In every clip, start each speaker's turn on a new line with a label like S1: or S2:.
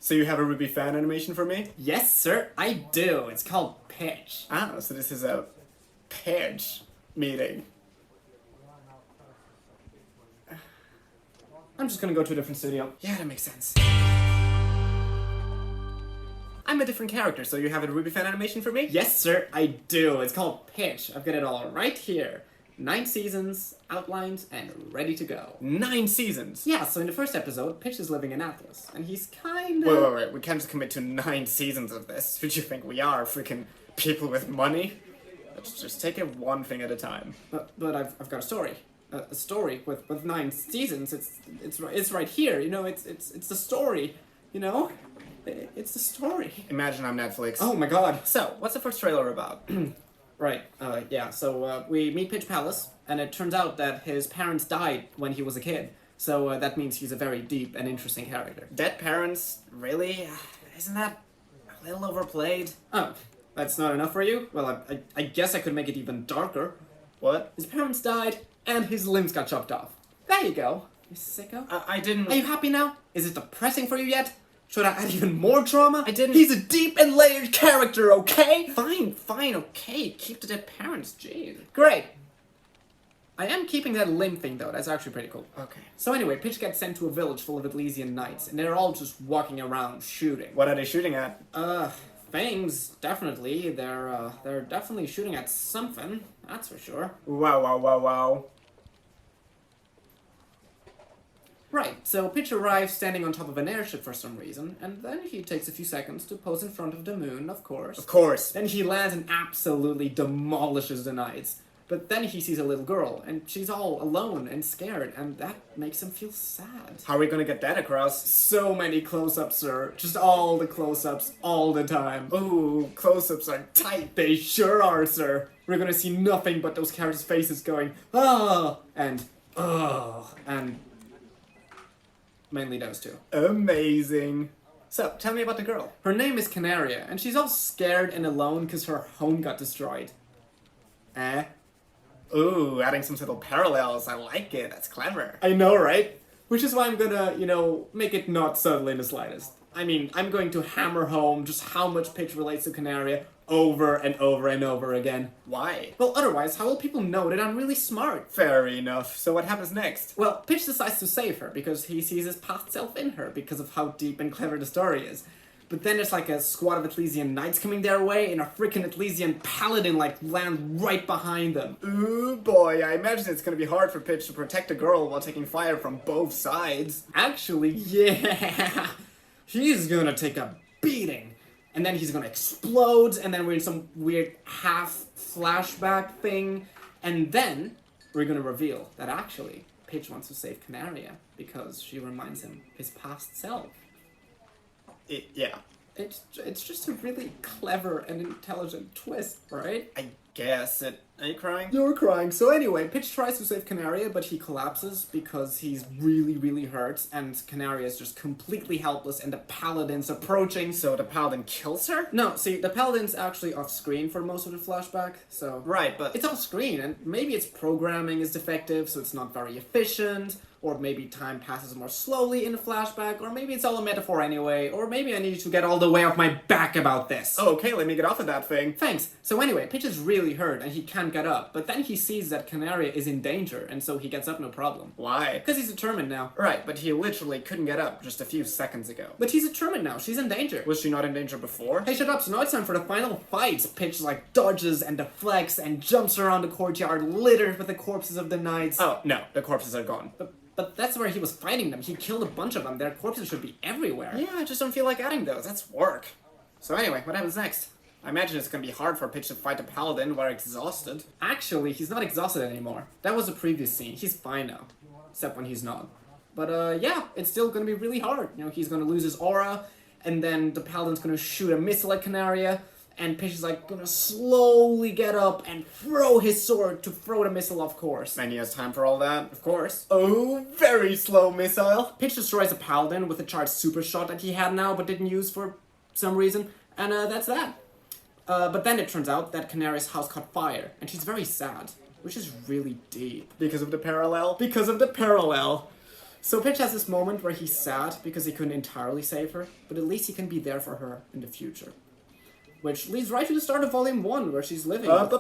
S1: So you have a Ruby fan animation for me?
S2: Yes, sir, I do. It's called Pitch.
S1: Ah, so this is a pitch meeting.
S2: I'm just gonna go to a different studio.
S1: Yeah, that makes sense. I'm a different character, so you have a Ruby fan animation for me?
S2: Yes, sir, I do. It's called Pitch. I've got it all right here. 9 seasons, outlined, and ready to go.
S1: 9 seasons?
S2: Yeah, so in the first episode, Pitch is living in Atlas, and he's kinda...
S1: Wait. We can't just commit to 9 seasons of this. Who do you think we are? Freaking people with money? Let's just take it one thing at a time.
S2: But I've got a story. A story with 9 seasons. It's right here. You know, it's the story. You know, it's the story.
S1: Imagine I'm Netflix.
S2: Oh my God.
S1: So, what's the first trailer about?
S2: Right. Yeah. So we meet Pitch Palace, and it turns out that his parents died when he was a kid. So that means he's a very deep and interesting character.
S1: Dead parents? Really? Isn't that a little overplayed?
S2: Oh, that's not enough for you? Well, I guess I could make it even darker.
S1: What?
S2: His parents died, and his limbs got chopped off. There you go, you sicko.
S1: I didn't...
S2: Are you happy now? Is it depressing for you yet? Should I add even more drama?
S1: I didn't...
S2: He's a deep and layered character, okay?
S1: Fine, okay. Keep the dead parents, jeez.
S2: Great. I am keeping that limb thing, though. That's actually pretty cool.
S1: Okay.
S2: So anyway, Pitch gets sent to a village full of Elysian knights, and they're all just walking around shooting.
S1: What are they shooting at?
S2: Things, definitely. They're definitely shooting at something, that's for sure.
S1: Wow.
S2: Right, so Pitch arrives standing on top of an airship for some reason, and then he takes a few seconds to pose in front of the moon, of course.
S1: Of course.
S2: Then he lands and absolutely demolishes the knights. But then he sees a little girl, and she's all alone and scared, and that makes him feel sad.
S1: How are we gonna get that across?
S2: So many close-ups, sir. Just all the close-ups, all the time.
S1: Ooh, close-ups are tight.
S2: They sure are, sir. We're gonna see nothing but those characters' faces going, ah, and, and mainly those two.
S1: Amazing. So, tell me about the girl.
S2: Her name is Canaria, and she's all scared and alone because her home got destroyed.
S1: Ooh, adding some little parallels. I like it. That's clever.
S2: I know, right? Which is why I'm gonna, make it not subtle in the slightest. I mean, I'm going to hammer home just how much Pitch relates to Canaria over and over and over again.
S1: Why?
S2: Well, otherwise, how will people know that I'm really smart?
S1: Fair enough. So what happens next?
S2: Well, Pitch decides to save her because he sees his past self in her because of how deep and clever the story is. But then there's like a squad of Elysian knights coming their way, and a freaking Elysian paladin land right behind them.
S1: Ooh boy, I imagine it's gonna be hard for Pitch to protect a girl while taking fire from both sides.
S2: Actually, yeah. He's gonna take a beating. And then he's gonna explode, and then we're in some weird half flashback thing. And then we're gonna reveal that actually Pitch wants to save Canaria because she reminds him his past self.
S1: Yeah.
S2: It's just a really clever and intelligent twist, right?
S1: I guess it... Are you crying?
S2: You're crying. So anyway, Pitch tries to save Canaria, but he collapses because he's really, really hurt, and Canaria is just completely helpless, and the paladin's approaching.
S1: So the paladin kills her?
S2: No, see, the paladin's actually off-screen for most of the flashback, so...
S1: Right, but...
S2: It's off-screen, and maybe its programming is defective, so it's not very efficient, or maybe time passes more slowly in the flashback, or maybe it's all a metaphor anyway, or maybe I need you to get all the way off my back about this.
S1: Oh, okay, let me get off of that thing.
S2: Thanks. So anyway, Pitch is really hurt, and he can't get up, but then he sees that Canaria is in danger, and so he gets up no problem.
S1: Why?
S2: Because he's determined now.
S1: Right, but he literally couldn't get up just a few seconds ago.
S2: But he's determined now. She's in danger.
S1: Was she not in danger before?
S2: Hey, shut up. So now it's time for the final fight. Pitch, dodges and deflects and jumps around the courtyard littered with the corpses of the knights.
S1: Oh, no. The corpses are gone.
S2: But that's where he was fighting them. He killed a bunch of them. Their corpses should be everywhere.
S1: Yeah, I just don't feel like adding those. That's work. So anyway, what happens next? I imagine it's gonna be hard for Pitch to fight the paladin while exhausted.
S2: Actually, he's not exhausted anymore. That was a previous scene. He's fine now. Except when he's not. But, yeah, it's still gonna be really hard. He's gonna lose his aura, and then the paladin's gonna shoot a missile at Canaria, and Pitch is, gonna slowly get up and throw his sword to throw the missile, of course.
S1: And he has time for all that?
S2: Of course.
S1: Oh, very slow missile.
S2: Pitch destroys a paladin with a charged super shot that he had now, but didn't use for some reason, and, that's that. But then it turns out that Canaria's house caught fire, and she's very sad, which is really deep.
S1: Because of the parallel?
S2: Because of the parallel. So Pitch has this moment where he's sad because he couldn't entirely save her, but at least he can be there for her in the future. Which leads right to the start of Volume 1, where she's living with...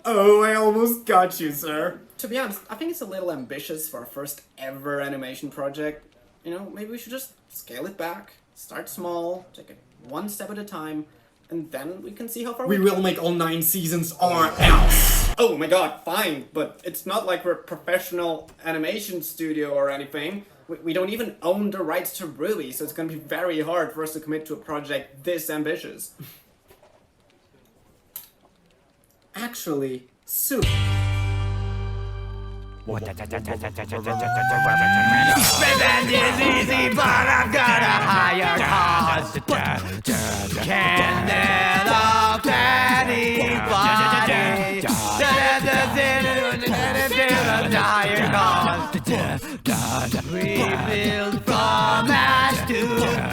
S1: Oh, I almost got you, sir.
S2: To be honest, I think it's a little ambitious for our first ever animation project. You know, maybe we should just scale it back, start small, take it one step at a time, and then we can see how far
S1: We will make all 9 seasons or else.
S2: Oh my god, fine, but it's not like we're a professional animation studio or anything. We don't even own the rights to Ruby, so it's gonna be very hard for us to commit to a project this ambitious. Actually, Soup.
S3: Revenge is easy, but I've got a higher cause. Can never anybody higher cause. Rebuild from ash to wood.